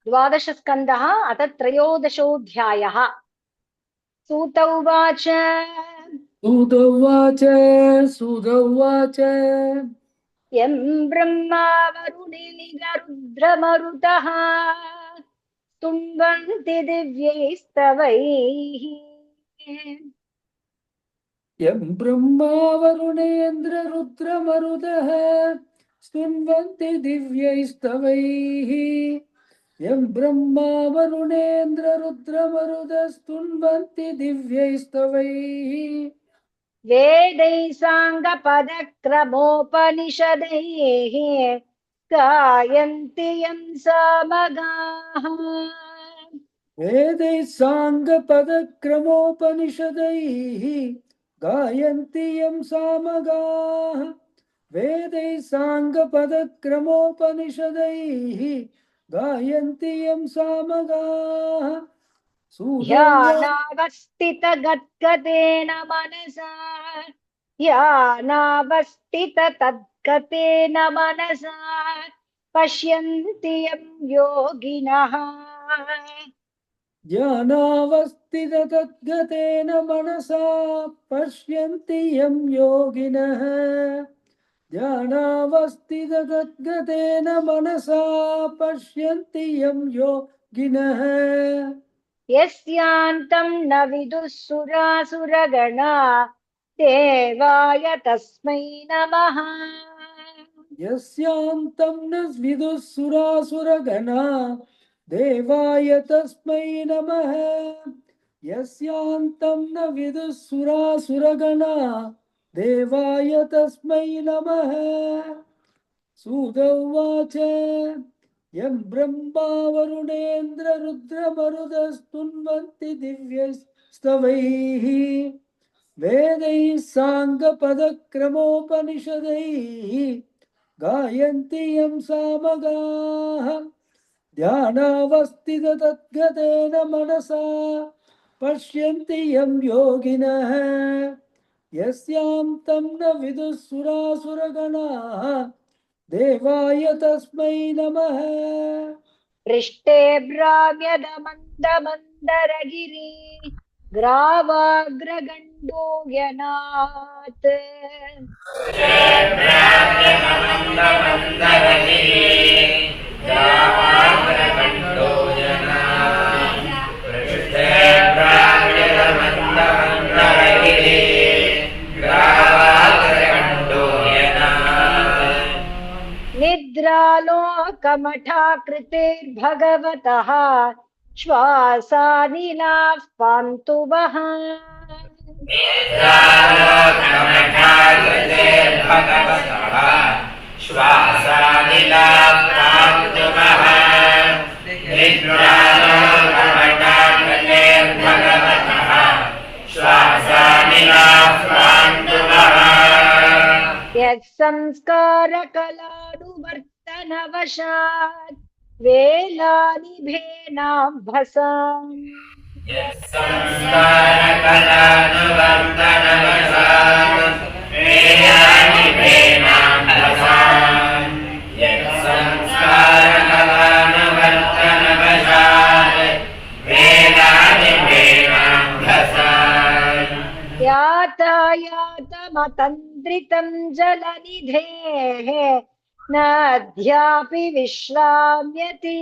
द्वादशस्कन्धः अथ त्रयोदशोऽध्यायः। सूत उवाच सुदौवाच सुदौवाच यं ब्रह्मा वरुणेन्द्ररुद्रमरुतः स्तुवन्ति दिव्यैस्तवैः। यं ब्रह्मा वरुणेन्द्ररुद्रमरुदः स्तुन्वन्ति दिव्यैस्तवैः। यं ब्रह्मा वरुणेन्द्ररुद्रमरुदः स्तुन्वन्ति दिव्यैस्तवैः। वेदैः साङ्गपदक्रमोपनिषदैः गायन्ति यं सामगाः। वेदैः साङ्गपदक्रमोपनिषदैः गायन्ति यं सामगाः। वेदैः साङ्गपदक्रमोपनिषदैः गायन्ति यं सामगाः। ध्यानावस्थितगद्गदेन मनसा ध्यानावस्थिततद्गतेन मनसा पश्यन्ति यं योगिनः। ध्यानावस्थिततद्गतेन मनसा पश्यन्ति यं योगिनः। ध्यानावस्थिततद्गतेन मनसा पश्यन्ति यं योगिनः। यस्यान्तं न विदुः सुरासुरगणा देवाय तस्मै नमः। यस्यान्तं न विदुः सुरासुरगणा देवाय तस्मै नमः। यस्यान्तं न विदुः सुरासुरगणा देवाय तस्मै नमः। सूत उवाच यं ब्रह्मा वरुणेन्द्ररुद्रमरुदस्तुन्वन्ति दिव्यस्तवैः। वेदैः साङ्गपदक्रमोपनिषदैः गायन्ति यं सामगाः। ध्यानावस्थिततद्गतेन मनसा पश्यन्ति यं योगिनः। यस्यान्तं न विदुः सुरासुरगणाः देवाय तस्मै नमः। पृष्ठे भ्राम्यदमन्दमन्दरगिरि ग्रावाग्रगण्डो यनात्। निद्रालोकमठाकृतिर्भगवतः श्वासानिलाः पान्तु वः। यत्संस्कारकलानुवर्तनवशात् वेलानिभेनाम्भसाम्। यातायातमतन्द्रितं जलनिधेः नद्यापि विश्राम्यति।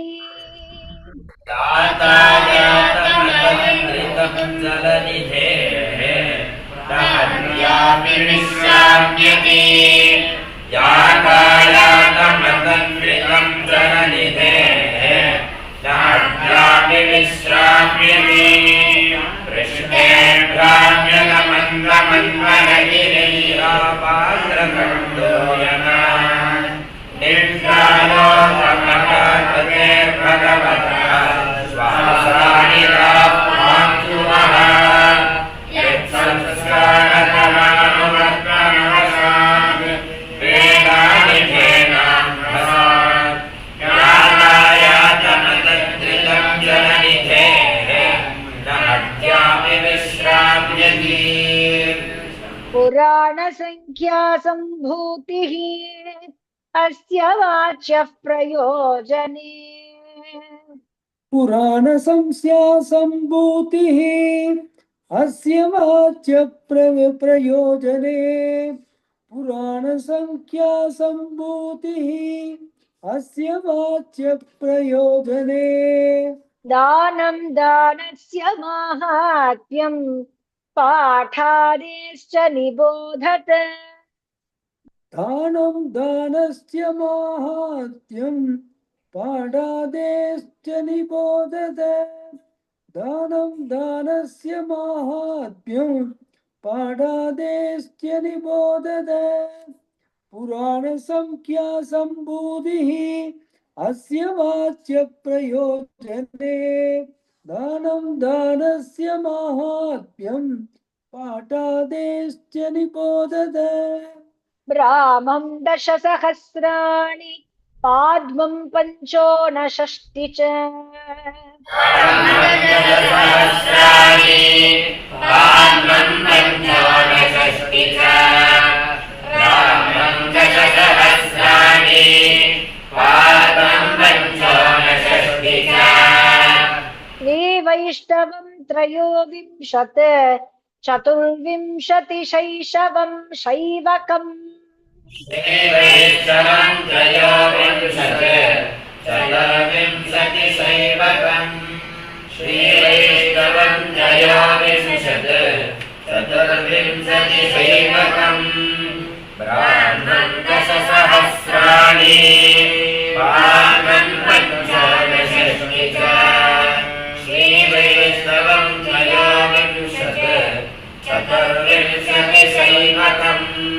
पुराणसंख्या सम्भूतिः अस्य वाच्यः प्रयोजने। पुराण संस्या संभूतिः अस्य वाच्य प्रयोजने पुराण संख्या संभूतिः अस्य वाच्य प्रयोजने दानं दानस्य माहात्म्यं पाठादेश्च निबोधत दानं दानस्य माहात्म्यं पाठादेश्च निबोधत दानं दानस्य माहात्म्यं पाठादेश्च निबोधत पुराण संख्या संभूतिः अस्य वाच्य प्रयोजने दानं दानस्य माहात्म्यं पाठादेश्च निबोधत रामं दशसहस्राणि पाद्मं पञ्चोनषष्टि च वैष्णवं त्रयोविंशत् चतुर्विंशतिशैशवं शैवकम् ब्राह्मण दशसहस्राणि पाद्मं पञ्चोनषष्टि च श्रीवैष्णवं त्रयोविंशत् चतुर्विंशतिशैवकम्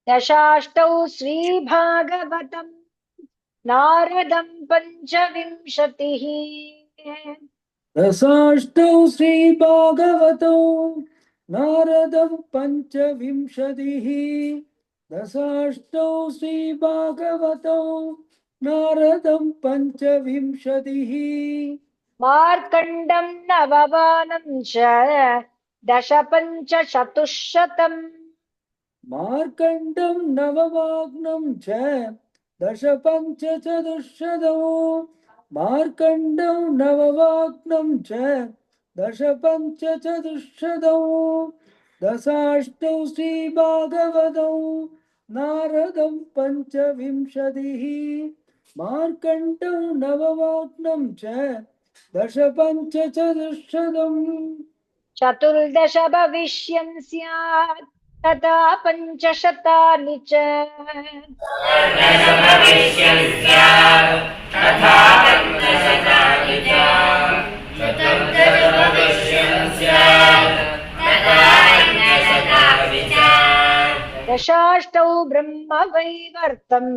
दशाष्टौ श्रीभागवतं नारदं पञ्चविंशतिः दशाष्टौ श्रीभागवतौ नारदं पञ्चविंशतिः दशाष्टौ श्रीभागवतौ नारदं पञ्चविंशतिः मार्कण्डं नववानं च दश पञ्चचतुश्शतम् मार्कण्डं नववाग्नं च दश पञ्चचतुश्शतौ मार्कण्डं नववाग्नं च दश पञ्चचतुश्शतौ दशाष्टौ श्रीभागवतौ नारदं पञ्चविंशतिः मार्कण्डं नववाग्नं च दश पञ्चचतुश्शतम् चतुर्दश भविष्यं स्यात् तथा पञ्चशतानि च दशाष्टौ ब्रह्मवैवर्तं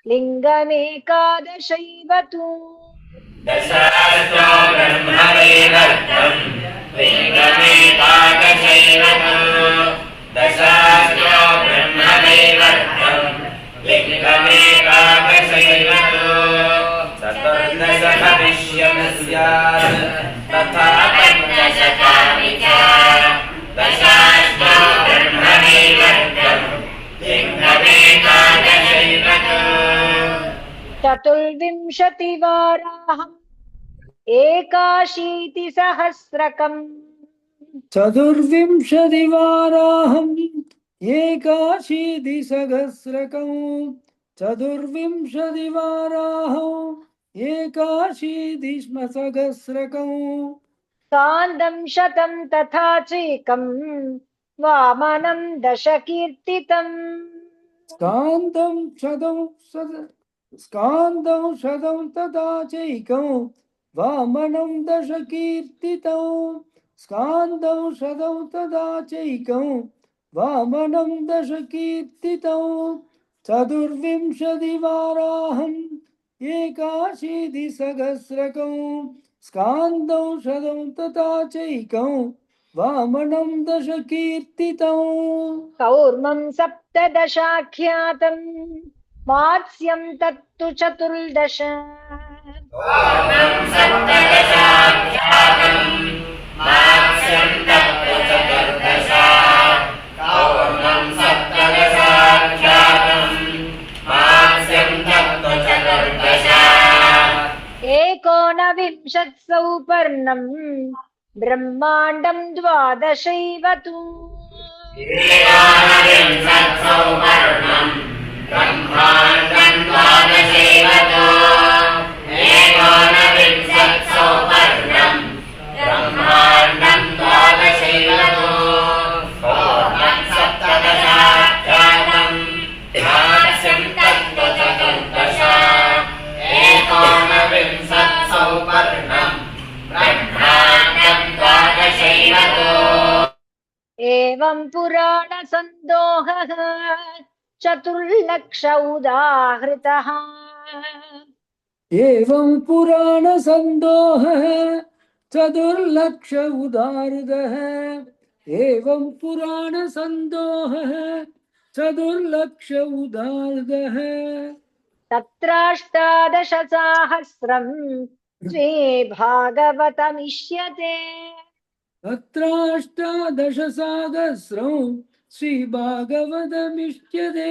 लिङ्गमेकादशैव तु दशाष्टौ ब्रह्मवैवर्तं लिङ्गमेकादशैव तु दशाष्टौ ब्रह्मवैवर्तं लिङ्गमेकादशैव तु चतुर्दश भविष्यं स्यात् तथा पञ्चशतानि च दशाष्टौ ब्रह्मवैवर्तं लिङ्गमेकादशैव तु चतुर्विंशतिवाराहम् एकाशीतिसहस्रकम् चतुर्विंशतिवाराहम् एकाशीतिसहस्रकम् चतुर्विंशतिवाराहम् एकाशीतिसहस्रकम् कान्दं शतं तथा चैकम् वामनं दशकीर्तितम् स्कान्दं शतं तथा चैकं वामनं दशकीर्तितं स्कान्दं शतं तथा चैकं वामनं दशकीर्तितं चतुर्विंशतिवाराहम् एकाशीतिसहस्रकं स्कान्दं शतं तथा चैकं वामनं दशकीर्तितं कौर्मं सप्तदशाख्यातम् मात्स्यं तत्तु चतुर्दश एकोनविंशतिवाराहम् ब्रह्माण्डं द्वादशैव तु एकोनविंशत्सौवर्णम् ब्रह्माण्डम् द्वादशैव तु एकोनविंशत्सौवर्णम् ब्रह्माण्डम् द्वादशैव तु पूर्णम् सप्तदशाख्यातम् भाष्यम् तत्त्वचतुर्दश एकोनविंशत्सौवर्णम् ब्रह्माण्डम् द्वादशैव तु एवं पुराणसन्दोहः चतुर्लक्ष उदाहृतः एवं पुराणसन्दोहः चतुर्लक्ष उदाहृतः एवं पुराणसन्दोहः चतुर्लक्ष उदाहृतः तत्राष्टादशसाहस्रम् द्वे भागवतमिष्यते तत्राष्टादशसाहस्रं श्रीभागवतमिष्यते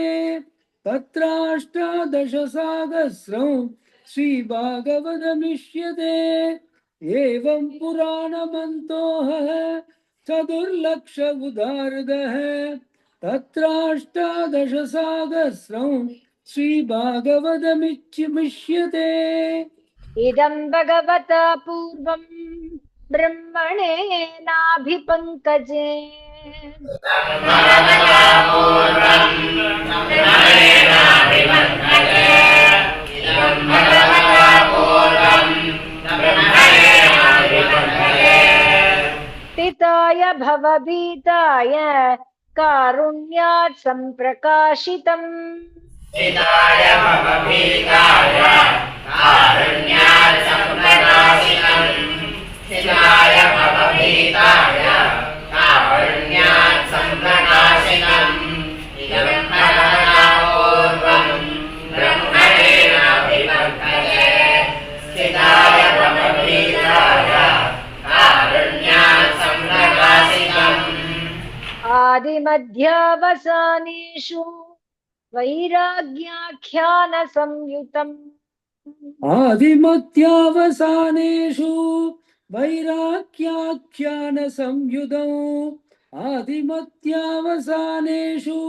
तत्राष्टादशसाहस्रं श्रीभागवतमिष्यते एवं पुराणमन्तोहः चतुर्लक्ष उदाहृतः तत्राष्टादशसाहस्रं श्रीभागवतमिष्यते इदं भगवता पूर्वं ब्रह्मणेनाभिपङ्कजे स्थिताय भवभीताय कारुण्यात् सम्प्रकाशितम् स्थिताय भवभीताय कारुण्यात् सम्प्रकाशितम् स्थिताय भवभीताय कारुण्यात् सम्प्रकाशितम् इदं भगवता पूर्वं ब्रह्मणेनाभिपङ्कजे स्थिताय भवभीताय कारुण्यात् सम्प्रकाशितम् आदिमध्यावसानेषु वैराग्याख्यानसंयुतम् आदिमध्यावसानेषु वैराग्याख्यानसंयुतौ आदिमध्यावसानेषु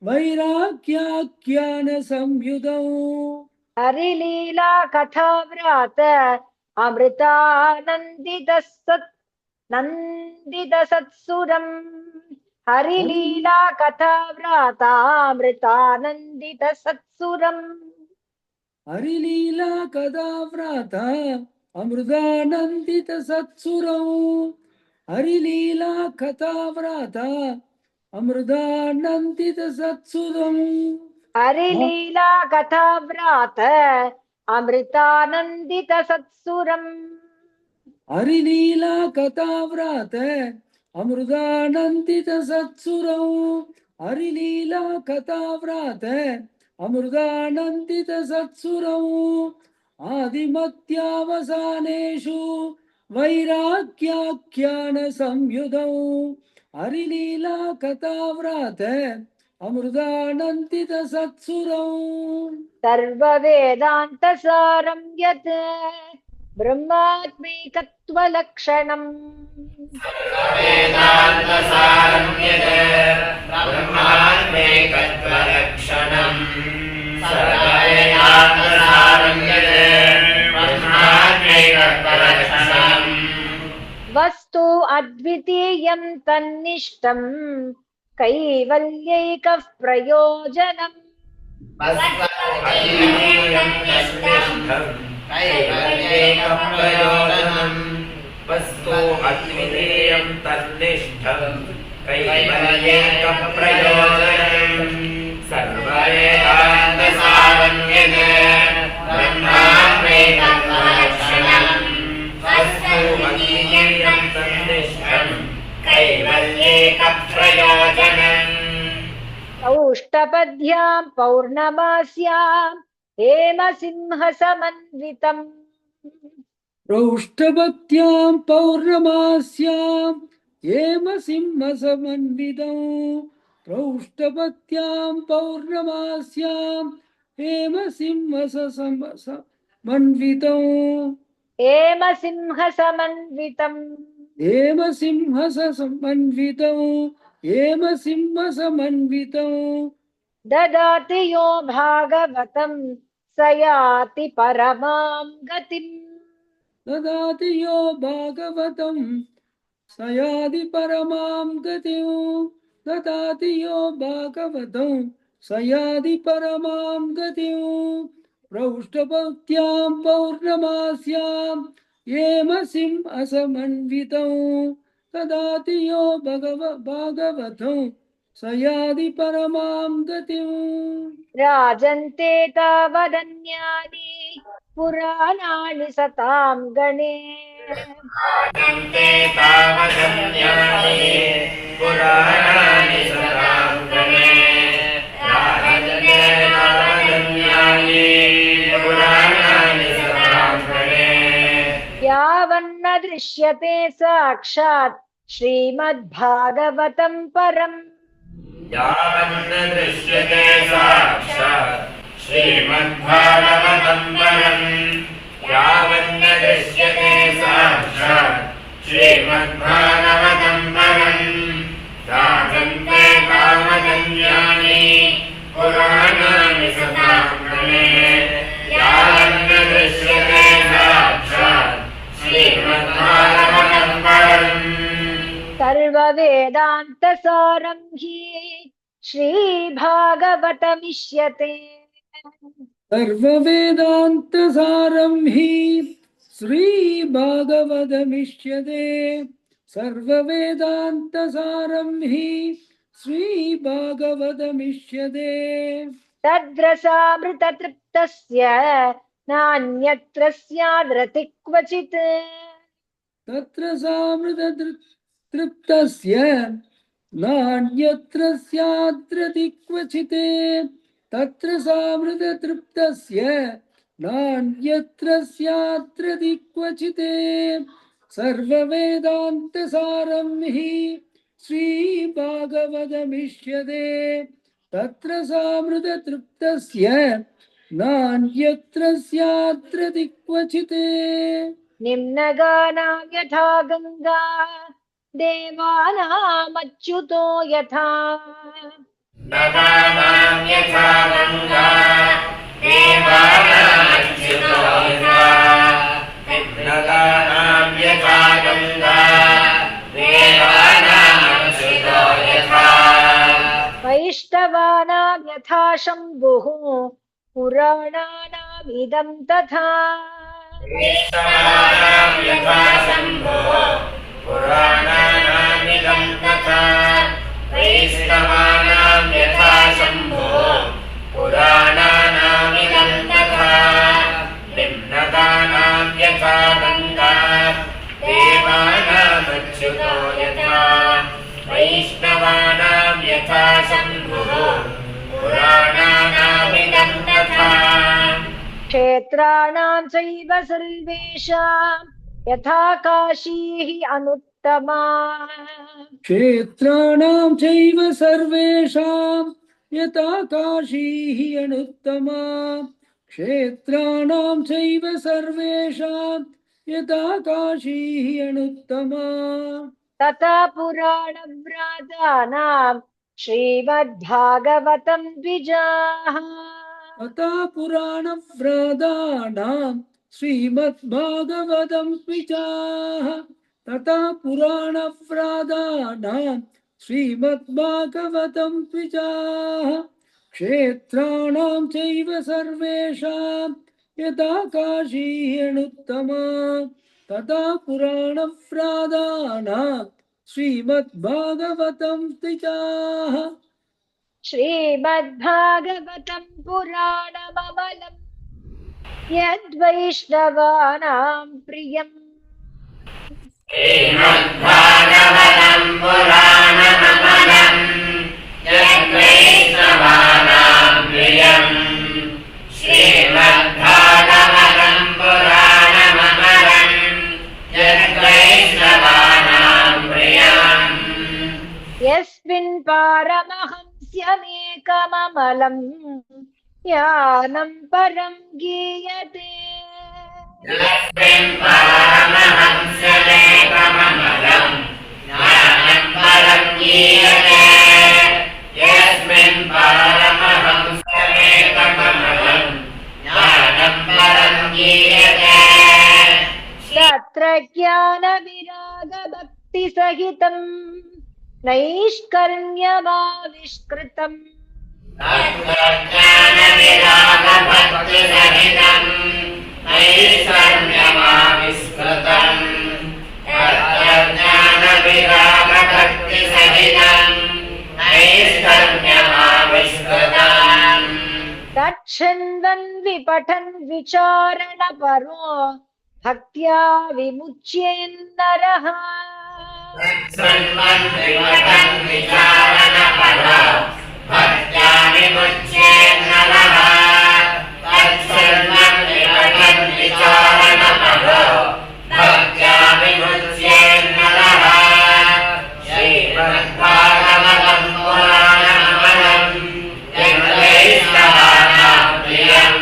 वैराग्याख्यानसंयुतौ हरिलीला कथाव्रात नन्दितसत्सुरम् हरिलीला कथाव्रातामृतानन्दितसत्सुरम् हरिलीला कथाव्राता अमृतानन्दितसत्सुरौ हरिलीला कथाव्राता अमृतानन्दितसत्सुरम् हरिलीला कथाव्रात अमृतानन्दितसत्सुरम् हरिलीला कथाव्रात अमृतानन्दितसत्सुरौ हरिलीला कथाव्रात अमृतानन्दितसत्सुरौ आदिमध्यावसानेषु वैराग्याख्यानसंयुतौ हरिलीला कथाव्रात अमृतानन्दितसत्सुरौ सर्ववेदान्तसारं यत् ब्रह्मात्मैकत्वलक्षणम् वेदान्तसारं यत् ब्रह्मात्मैकत्वलक्षणम् सर्ववेदान्तसारं यत् ब्रह्मात्मैकत्वलक्षणम् वस्तु अद्वितीयं तन्निष्ठम् कैवल्यैकः प्रयोजनम् वस्तु अद्वितीयं तन्निष्ठम् कैवल्यैकः प्रयोजनम् सर्ववेदान्तसारं यत् ब्रह्मात्मैकत्वलक्षणम् वस्तु अद्वितीयं तन्निष्ठम् कैवल्यैकः प्रयोजनम् औष्टपद्यां पौर्णमास्यां हेमसिंहसमन्वितम् प्रौष्ठभक्त्यां पौर्णमास्यां हेमसिंहसमन्वितौ प्रौष्ठभक्त्यां पौर्णमास्यां हेमसिंहसमन्वितौ हेमसिंहसमन्वितम् हेमसिंहसमन्वितौ ददाति यो भागवतं स याति परमां गतिम् ददाति यो भागवतं स याति परमां गतिं ददाति यो भागवतं स याति परमां गतिं प्रौष्टभक्त्यां पौर्णमास्यां हेमसिंहसमन्वितौ ददाति यो भागवतं स याति परमां गतिं राजन्ते तावदन्यानि पुराणानि सतां गणे राजन्ते तावदन्यानि पुराणानि सतां गणे राजन्ते तावदन्यानि पुराणानि सतां गणे यावन्न दृश्यते साक्षात् श्रीमद्भागवतं परम् यावन्न दृश्यते साक्षात् श्रीमद्भागवतं परम् यावन्न दृश्यते साक्षात् श्रीमद्भागवतं परम् राजन्ते तावदन्यानि पुराणानि सतां गणे यावन्न दृश्यते साक्षात् श्रीमद्भागवतं परम् सर्ववेदान्तसारं हि श्रीभागवतमिष्यते सर्ववेदान्तसारं हि श्रीभागवतमिष्यते सर्ववेदान्तसारं हि श्रीभागवतमिष्यते तद्रसामृततृप्तस्य नान्यत्र स्याद्रति क्वचित् तत्र सामृततृप्तस्य नान्यत्र स्याद्रति क्वचित् तत्र सामृततृप्तस्य नान्यत्र स्याद्रति क्वचित् सर्ववेदान्तसारं हि श्रीभागवतमिष्यते तत्र सामृततृप्तस्य नान्यत्र स्याद्रति क्वचित् निम्नगानां यथा गङ्गा देवानामच्युतो यथा नगानां यथा गङ्गा देवानामच्युतो यथा नगानां यथा गङ्गा देवानामच्युतो यथा वैष्णवानां यथा शम्भुः पुराणानामिदं तथा वैष्णवानां यथा शम्भुः पुराणानामिदं तथा वैष्णवानां यथा शम्भुः पुराणानामिदं तथा निम्नगानां यथा गङ्गा देवानामच्युतो यथा वैष्णवानां यथा शम्भुः पुराणानामिदं तथा क्षेत्राणां चैव सर्वेषां यथा काशीः अनुत्तमा क्षेत्राणां चैव सर्वेषां यथा काशीः अनुत्तमा क्षेत्राणां चैव सर्वेषां यथा काशीः अनुत्तमा तथा पुराणव्रातानां श्रीमद्भागवतं द्विजाः तथा पुराणव्रातानां श्रीमद्भागवतं द्विजाः तथा पुराणव्रातानां श्रीमद्भागवतं द्विजाः क्षेत्राणां चैव सर्वेषां यथा काशीः अनुत्तमा तथा पुराणव्रातानां श्रीमद्भागवतं द्विजाः श्रीमद्भागवतं पुराणममलं यद्वैष्णवानां प्रियम् श्रीमद्भागवतं पुराणममलं यद्वैष्णवानां प्रियम् श्रीमद्भागवतं पुराणममलं यद्वैष्णवानां प्रियम् यस्मिन् पारमहंस्यमेकममलं यानं परं गीयते यस्मिन् परमहंसमेकममलम् ज्ञानं परं गीयते यस्मिन् परमहंसमेकममलम् ज्ञानं परं गीयते तत्र ज्ञानविरागभक्तिसहितं नैष्कर्म्यमाविष्कृतम् तत्त्वज्ञानविरागभक्तिसहितं नैष्कर्म्यमाविष्कृतम् तत्त्वज्ञानविरागभक्तिसहितं नैष्कर्म्यमाविष्कृतम् तच्छृण्वन् विपठन् विचारणपरो भक्त्या विमुच्येन्नरः तत्सन्मन् विवटन् विचारणपरो भक्त्या विमुच्येन्नरः तत्सन्मन् विवटन् विचारणपरो भक्त्या विमुच्येन्नरः श्रीमद्भागवतं पुराणममलम् यज्ञैस्तवानां प्रियम्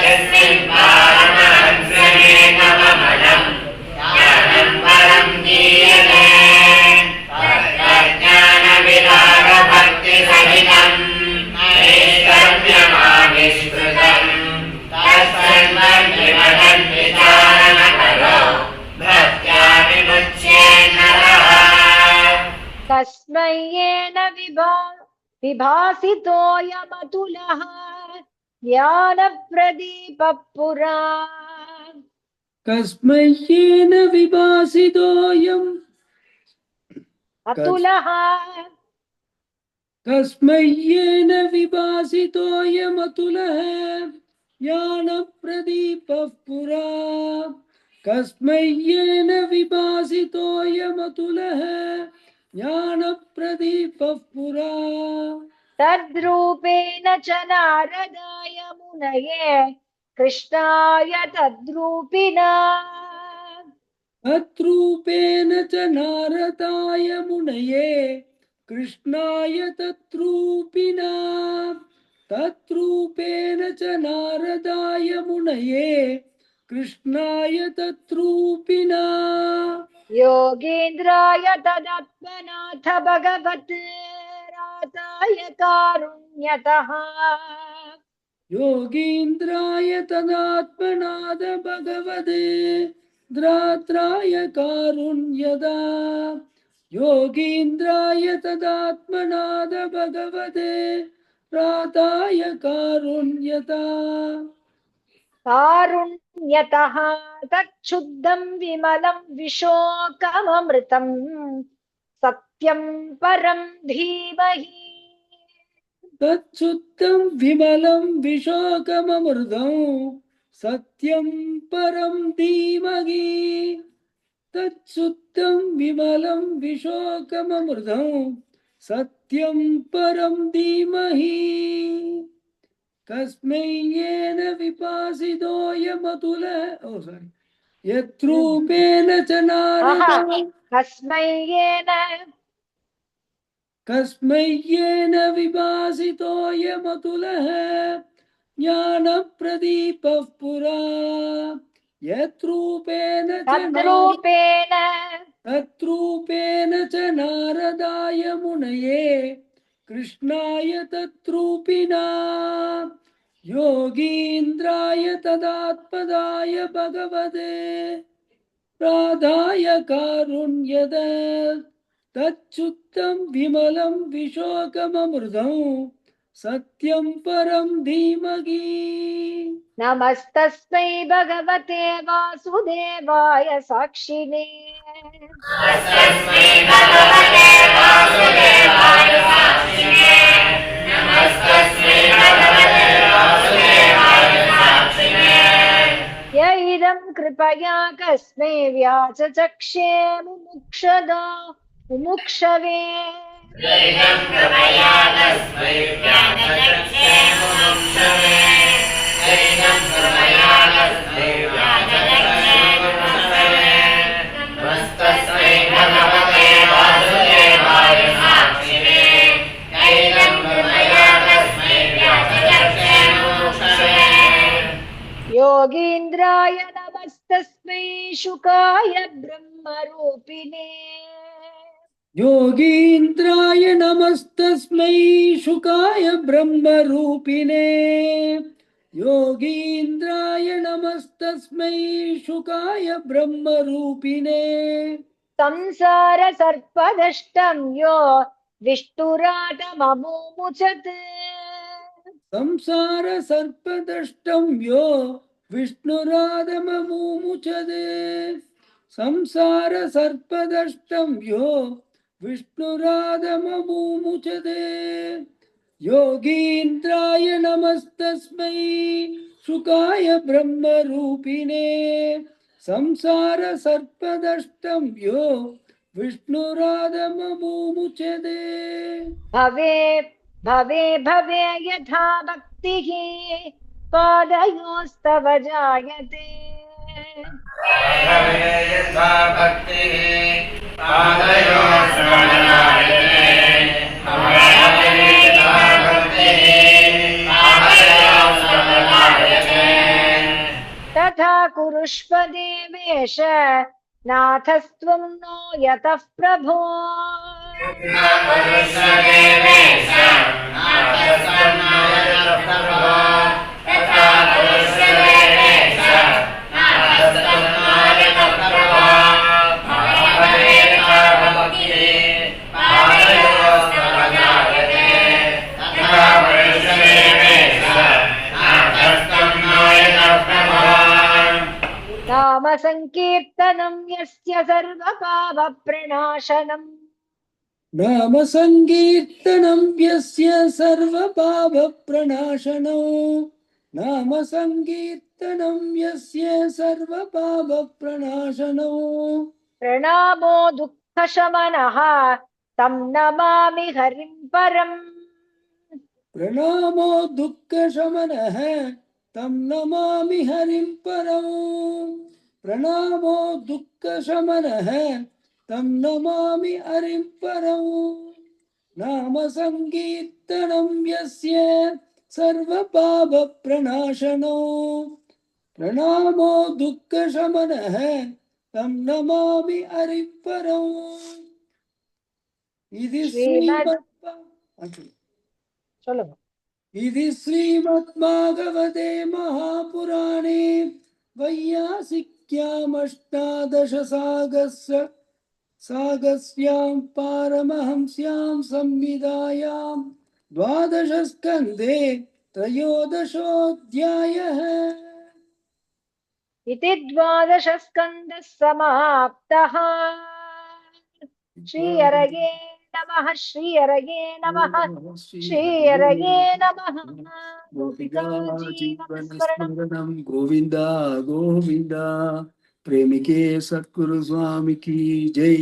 यस्मिन् परमहंसमेकममलम् ज्ञानं परं गीयते तत्त्वज्ञानविरागभक्तिसहितं नैष्कर्म्यमाविष्कृतम् तत्सन्मन् विवटन् विचारणपरो भक्त्या विमुच्येन्नरः तस्मै येन विभासितोऽयमतुलः ज्ञानप्रदीपः पुरा कस्मै येन विभासितोऽयम् अतुलः कस्मै येन विभासितोऽयमतुलः ज्ञानप्रदीपः पुरा कस्मै येन विभासितोऽयमतुलः ज्ञानप्रदीपः पुरा तद्रूपेण च नारदाय मुनये कृष्णाय तद्रूपिणा तद्रूपेण च नारदाय मुनये कृष्णाय तद्रूपिणा तद्रूपेण च नारदाय मुनये कृष्णाय तद्रूपिणा योगेन्द्राय तदात्मनाथ भगवत् राताय कारुण्यतः योगीन्द्राय तदात्मनाद भगवते द्रात्राय कारुण्यदा योगीन्द्राय तदात्मनाद भगवते राताय कारुण्यता कारुण्यतः तच्छुद्धं विमलं विशोकममृतं सत्यं परं धीमहि तच्छुद्धं विमलं विशोकममृतं सत्यं परं धीमहि तच्छुद्धं विमलं विशोकममृतं सत्यं परं धीमहि कस्मै येन विपासितोऽयमतुलः यद्रूपेण च नारदः कस्मै येन विभासितोऽयमतुलः ज्ञानप्रदीपः पुरा यद्रूपेण तद्रूपेण च नारदाय मुनये कृष्णाय तद्रूपिणा योगीन्द्राय तदात्मदाय भगवते राधाय कारुण्यद तच्छुद्धं विमलं विशोकममृतं सत्यं परं धीमहि नमस्तस्मै भगवते वासुदेवाय साक्षिणे नमस्तस्मै भगवते वासुदेवाय साक्षिणे नमस्तस्मै भगवते वासुदेवाय साक्षिणे य इदं कृपया कस्मै व्याचचक्षे मुमुक्षवे इदं कृपया तस्मै व्याचचक्षे मुमुक्षवे इदं कृपया तस्मै व्याचचक्षे मुमुक्षवे नमस्तस्मै भगवते वासुदेवाय साक्षिणे इदं कृपया तस्मै व्याचचक्षे मुमुक्षवे योगीन्द्राय नमः नमस्तस्मै शुकाय ब्रह्मरूपिणे योगीन्द्राय नमस्तस्मै शुकाय ब्रह्मरूपिणे योगीन्द्राय नमस्तस्मै शुकाय ब्रह्मरूपिणे संसार सर्पदष्टं यो विष्णुराटममुमुचत् संसार सर्पदष्टं यो विष्णुरादममुमुचते संसार सर्पदष्टं यो विष्णुरादममुमुचते योगीन्द्राय नमस्तस्मै शुकाय ब्रह्मरूपिणे संसार सर्पदष्टं यो विष्णुरादममुमुचते भवे भवे भवे यथा भक्तिः पादयोस्तव जायते यथा भक्तिः पादयोस्मरणायते यथा भक्तिः पादयोस्मरणायते तथा कुरुष्व देवेश नाथस्त्वं नो यतः प्रभो नाम संकीर्तनं यस्य सर्वपापप्रणाशनम् नाम संकीर्तनं यस्य सर्वपापप्रणाशनो नाम संकीर्तनं यस्य सर्वपापप्रणाशनो प्रणामो दुःखशमनः तं नमामि हरिं परम् प्रणामो दुःखशमनः तं नमामि हरिं परम् प्रणामो दुःखशमनः तं नमामि हरिं परम् नाम संकीर्तनं यस्य सर्वपापप्रणाशनो प्रणामो दुःखशमनः तं नमामि हरिं परम् इति சொல்லுங்க इति श्रीमद्भागवते महापुराणे वैयासिक्यामष्टादशसागस्यां पारमहंस्यां संविदायां द्वादशस्कन्धे त्रयोदशोऽध्यायः इति द्वादशस्कन्धः समाप्तः श्रीहरये नमः श्रीहरये नमः श्रीहरये नमः गोपिका जीवनस्मरणम् जीवनस्मरणं गोविन्द गोविन्द प्रेमिके सद्गुरु स्वामी की जय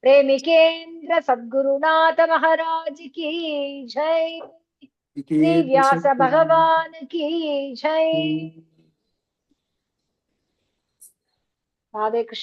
प्रेमिकेन्द्र सद्गुरुनाथ महाराज की जय श्री व्यास भगवान की जय राधे कृष्ण।